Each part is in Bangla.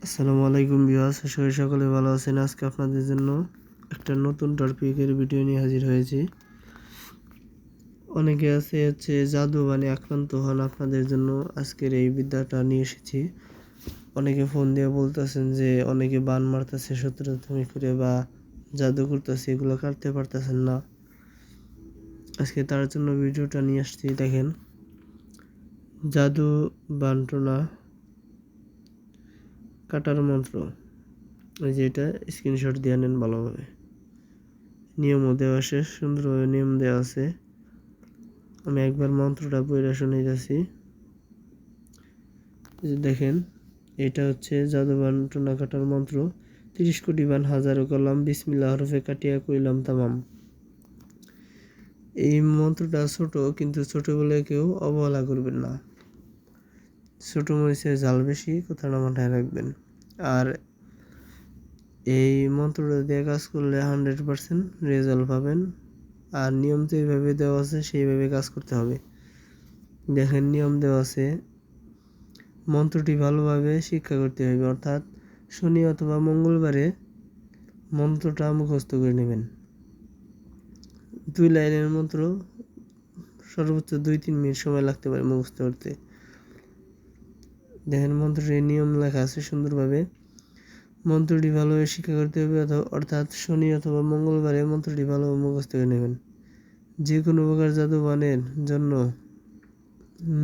আসসালামু আলাইকুম ভিউয়ার্স, আশা করি সকলে ভালো আছেন। আজকে আপনাদের জন্য একটা নতুন টপিকের ভিডিও নিয়ে হাজির হয়েছি। অনেকে আছে জাদু আক্রান্ত হন, আপনাদের জন্য আজকের এই বিদ্যাটা নিয়ে এসেছি। অনেকে ফোন দিয়ে বলতেছেন যে অনেকে বান মারতেছে শত্রুতামি করে বা জাদু করতেছে, এগুলো কাটতে পারতেছেন না। আজকে তার জন্য ভিডিওটা নিয়ে আসছি। দেখেন, জাদু বান্টনা কাটার মন্ত্র, এই যে এটা স্ক্রিনশট দিয়ে নেন ভালোভাবে। নিয়মও দেওয়া আছে, সুন্দরভাবে নিয়ম দেওয়া আছে। আমি একবার মন্ত্রটা পড়ে শুনাইতেছি। দেখেন, এটা হচ্ছে জাদু বান্টনা কাটার মন্ত্র। 30 কোটি বান হাজারো কলাম, বিসমিল্লাহ হরফে কাটিয়া কইলাম তামাম। এই মন্ত্রটা ছোট, কিন্তু ছোট বলে কেউ অবহেলা করবেন না। ছোট মরিচের ঝাল বেশি, কথাটা মাথায় রাখবেন। আর এই মন্ত্রটা দিয়ে কাজ করলে 100% রেজাল্ট পাবেন। আর নিয়ম তো এইভাবে দেওয়া আছে, সেইভাবে কাজ করতে হবে। দেখেন, নিয়ম দেওয়া আছে। মন্ত্রটি ভালোভাবে শিক্ষা করতে হবে, অর্থাৎ শনি অথবা মঙ্গলবারে মন্ত্রটা মুখস্থ করে নেবেন। 2 লাইনের মন্ত্র, সর্বোচ্চ 2-3 মিনিট সময় লাগতে পারে মুখস্থ করতে। দেখেন, মন্ত্রটির নিয়ম লেখা আছে সুন্দরভাবে। মন্ত্রটি ভালোভাবে শিক্ষা করতে হবে, অর্থাৎ শনি অথবা মঙ্গলবারে মন্ত্রটি ভালোভাবে মুখস্থ করে নেবেন। যে কোনো প্রকার জাদু বানের জন্য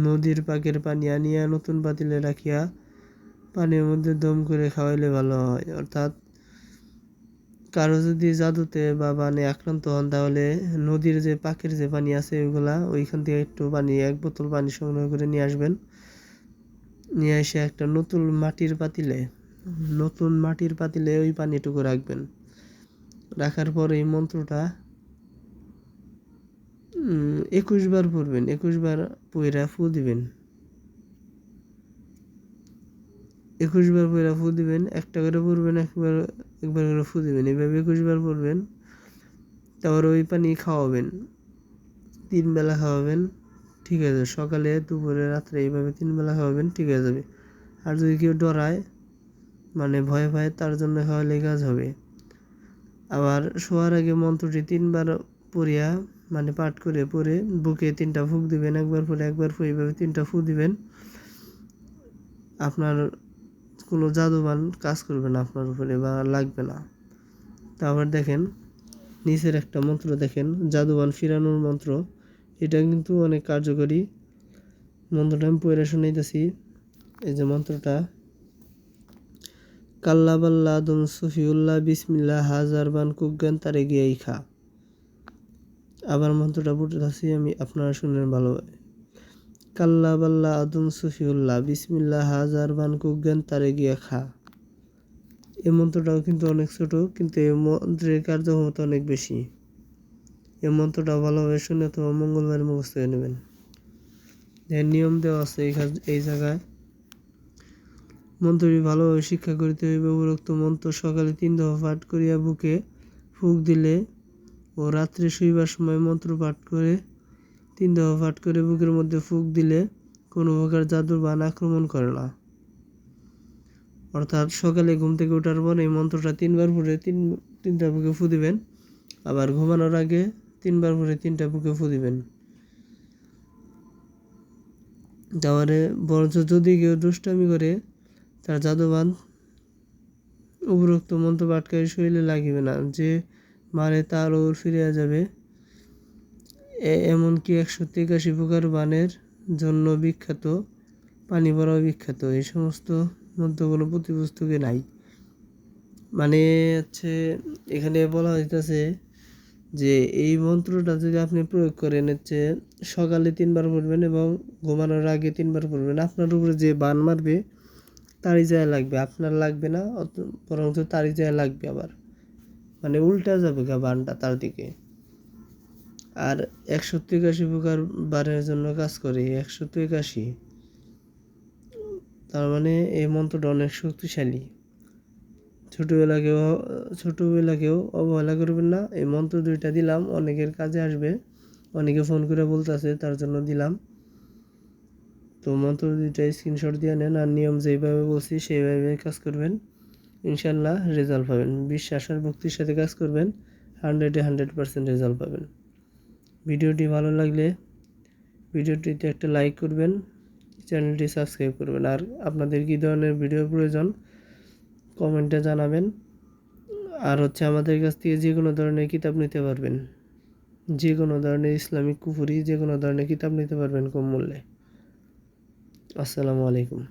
নদীর পাকের পানি আনিয়া নতুন পাতিলে রাখিয়া পানির মধ্যে দম করে খাওয়াইলে ভালো হয়। অর্থাৎ কারো যদি জাদুতে বা বানে আক্রান্ত হন, তাহলে নদীর যে পাকের যে পানি আছে ওইগুলা, ওইখান থেকে একটু পানি, 1 বোতল পানি সংগ্রহ করে নিয়ে আসবেন। নিয়ে এসে একটা নতুন মাটির পাতিলে ওই পানিটুকু রাখবেন। রাখার পর এই মন্ত্রটা 21 বার পড়বেন। 21 বার পইরা ফু দিবেন। 21 বার পইরা ফু দিবেন। একটা করে পড়বেন, একবার করে ফু দিবেন। এইভাবে 21 বার পড়বেন। তারপর ওই পানি খাওয়াবেন, 3 বেলা খাওয়াবেন। ঠিক আছে, সকালে, দুপুরে, রাত্রে, এইভাবে 3 বেলা খাওয়াবেন, ঠিক হয়ে যাবে। আর যদি কেউ ডরায়, ভয় পায়, তার জন্য খাওয়ালে কাজ হবে। আবার শোয়ার আগে মন্ত্রটি 3 বার পড়িয়া, পাঠ করে পড়ে বুকে 3টা ফুঁক দিবেন। একবার পরে একবার পরে এইভাবে 3টা ফু দিবেন। আপনার কোনো জাদুবান কাজ করবে না আপনার উপরে বা লাগবে না। তারপর দেখেন, নিচের একটা মন্ত্র দেখেন, জাদুবান ফিরানোর মন্ত্র। এটা কিন্তু অনেক কার্যকরী। মন্ত্রটা আমি পড়ে শুনাইতেছি। এই যে মন্ত্রটা, কাল্লা বাল্লা আদম সফিউল্লাহ বিসমিল্লাহ হাজার বান কুজ্ঞান তারে গিয়াই খা। আবার মন্ত্রটা পড়তেছি আমি, আপনারা শুনেন ভালোভাবে। কাল্লা বাল্লা আদম সফিউল্লাহ বিসমিল্লাহ হাজার বান কুজ্ঞান তারে গিয়া খা। এই মন্ত্রটাও কিন্তু অনেক ছোট, কিন্তু এই মন্ত্রের কার্যক্ষমতা অনেক বেশি। এই মন্ত্রটা ভালোভাবে শুনে অথবা মঙ্গলবার মুখস্থ করে নেবেন। নিয়ম দেওয়া আছে এই জায়গায়। মন্ত্রটি ভালোভাবে শিক্ষা করিতে হইবে। উপরোক্ত মন্ত্র সকালে 3 দফা পাঠ করিয়া বুকে ফুঁক দিলে ও রাত্রে শুইবার সময় মন্ত্র পাঠ করে 3 দফা পাঠ করে বুকের মধ্যে ফুঁক দিলে কোনো প্রকার জাদুর বান আক্রমণ করে না। অর্থাৎ সকালে ঘুম থেকে ওঠার পর এই মন্ত্রটা 3 বার পড়ে 3টা বুকে ফু দিবেন। আবার ঘুমানোর আগে 3 বার পরে 3টা বুকে ফু দিবেন। তারপরে বরঞ্চ যদি কেউ দুষ্টামি করে, তার জাদুবান উপরোক্ত মন্ত্র পাঠকারী শরীরে লাগিবে না। যে মারে তার ওর ফিরিয়া যাবে। এমনকি 183 প্রকার বানের জন্য বিখ্যাত, পানি পড়াও বিখ্যাত। এই সমস্ত মন্ত্র কোনো পুঁথিপুস্তকে নাই। হচ্ছে এখানে বলা হইতেছে যে এই মন্ত্রটা যদি আপনি প্রয়োগ করেন, হচ্ছে সকালে 3 বার পড়বেন এবং ঘুমানোর আগে 3 বার পড়বেন। আপনার উপরে যে বান মারবে তারই জায়গায় লাগবে, আপনার লাগবে না, বরঞ্চ তারই জায়গায় লাগবে। আবার উল্টা যাবে বানটা তার দিকে। আর 183 প্রকার বানের জন্য কাজ করে। 183, তার এই মন্ত্রটা অনেক শক্তিশালী। ছোটবেলাকেও অবহেলা করবেন না। এই মন্ত্র 2টা দিলাম, অনেকের কাজে আসবে। অনেকে ফোন করে বলতেছে, তার জন্য দিলাম। তো মন্ত্র দুইটা স্ক্রিনশট দিয়ে নেন আর নিয়ম যেইভাবে বলছি সেইভাবে কাজ করবেন, ইনশাল্লাহ রেজাল্ট পাবেন। বিশ্বাস আর ভক্তির সাথে কাজ করবেন, 100% রেজাল্ট পাবেন। ভিডিওটি ভালো লাগলে ভিডিওটিতে একটা লাইক করবেন, চ্যানেলটি সাবস্ক্রাইব করবেন। আর আপনাদের কী ধরনের ভিডিও প্রয়োজন কমেন্টে জানাবেন। আর আমাদের কাছ থেকে যে কোনো ধরনের কিতাব নিতে পারবেন, যে কোনো ধরনের ইসলামিক কুফরি যে কোনো ধরনের কিতাব নিতে পারবেন কম মূল্যে। আসসালামু আলাইকুম।